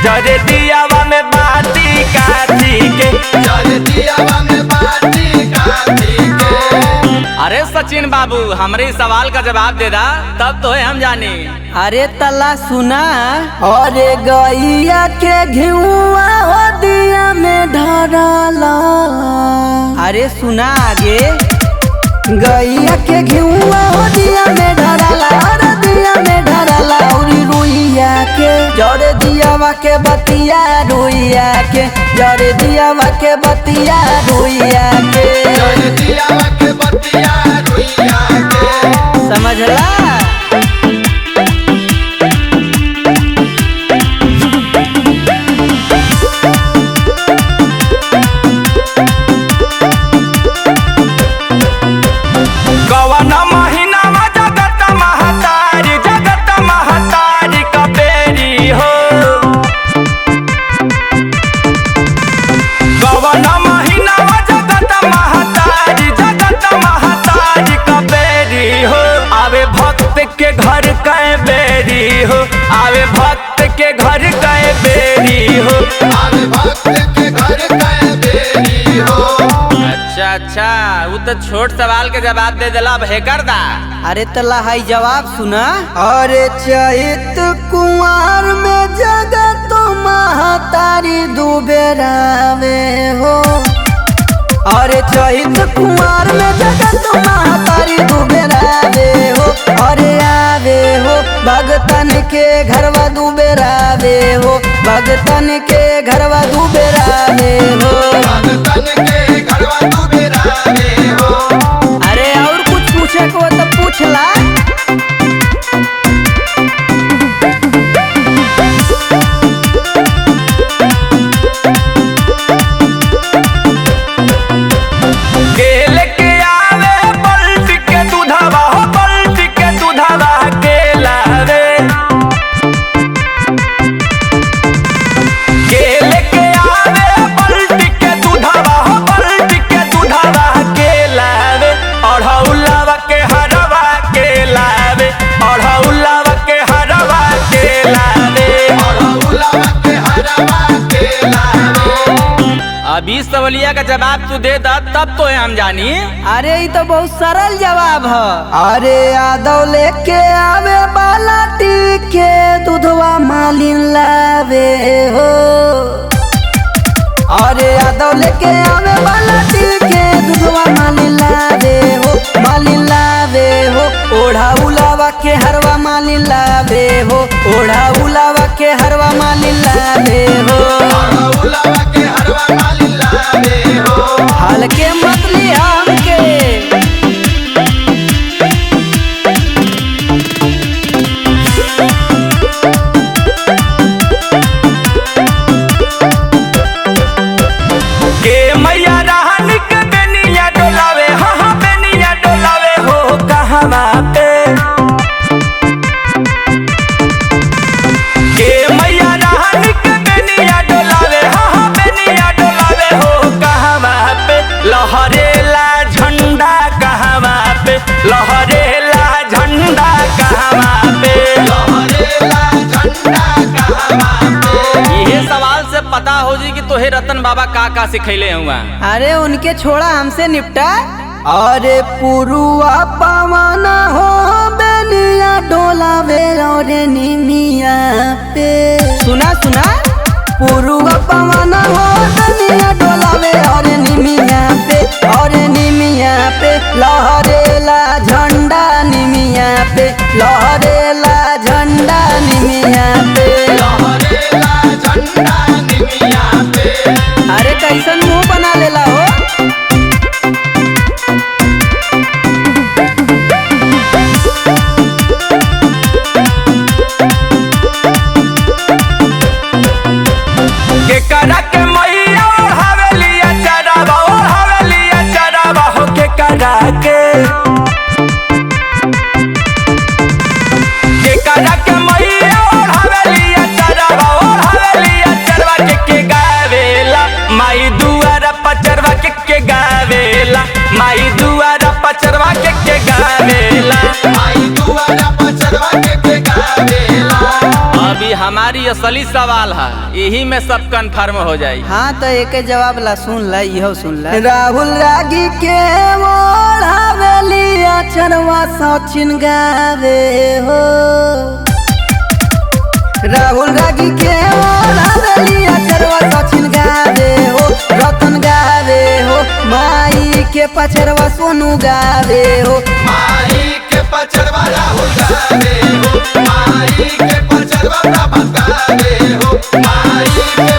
जरे दियावा में बाती काटी के, जरे दियावा में बाती काटी के। अरे सचिन बाबू हमारे सवाल का जवाब दे दा तब तो है हम जानी। अरे तला सुना, अरे गैया के घिउआ हो दिया में ढरला। अरे सुना आगे, गैया के घिउआ हो दिया में ढरला, अरे दिया में ढरला। उरी रुइया के जरे दियावा के बतिया रुइया के, जरे दियावा के बतिया रुइया के, जरे दियावा के बतिया रुइया के। समझला। के घर कई बेरी हो, आवे भक्त के घर कई बेरी हो, आवे भक्त के घर कई बेरी हो। अच्छा वो तो छोट सवाल के जवाब दे दिला, अब कर दा। अरे तला हाई जवाब सुना, अरे चैत कुंवर में जगत महतारी दुबेरा में हो, अरे चैत कुंवर में जगत महतारी दुबेरा में हो, अरे आवे हो भगतन के घरवा दुबेरावे हो, भगतन के घरवा दुबेरावे हो, भगतन के घरवा दुबेरावे हो। अरे और कुछ पूछे को तो पूछला। अभी सवालिया का जवाब तू दे दा तब तो है हम जानी। अरे ये तो बहुत सरल जवाब है। अरे यादव लेके आवे बालाटी के दूधवा मालिन लावे हो, अरे यादव लेके आवे बालाटी के दूधवा मालिन लावे हो, मालिन लावे हो। ओढ़ा उलावा के हरवा मालिन लावे हो, ओढ़ा उलावा के हरवा मालिन लावे हो, उलावा के हरवा मालिन लावे हो। हल्के मतली हमके के मैया रहन के बेनिया डोलावे, हाँ हाँ बेनिया डोलावे हो कहवा पे, के मैया रहन के बेनिया डोलावे, हाँ हाँ बेनिया डोलावे हो कहवा पे। लहरेला झंडा कहवा पे, लहरेला झंडा कहवा पे, लहरेला झंडा कहवा पे। ये सवाल से पता हो जी कि तोहे रतन बाबा का सिखैले हुआ। अरे उनके छोड़ा हमसे निपटा। अरे पुरुआ पवना हो बेनिया डोलावे और निमिया पे, सुना सुना, पुरुआ पवना हो बेनिया डोलावे और निमिया पे, और निमिया पे लहरेला झंडा निमिया पे, लहरेला झंडा निमिया पे, लहरेला झंडा निमिया पे। अरे कैसन मुंह बना लेला हो। के करा के मैया हवेलिया चरावा, तोहारी असली सवाल है, यही में सब कंफर्म हो जाई। हाँ तो एक जवाब ला सुन ला, इहो सुन ला। राहुल रागी के मोड़ावेली अचरवा सचिन गावे हो। राहुल रागी के मोड़ावेली अचरवा सचिन गावे हो, रतन गावे हो, माई के पचरवा सोनू गावे हो। माई के पचरवा राहुल गावे हो, माई के पचरवा प्रभात गावे हो, माई के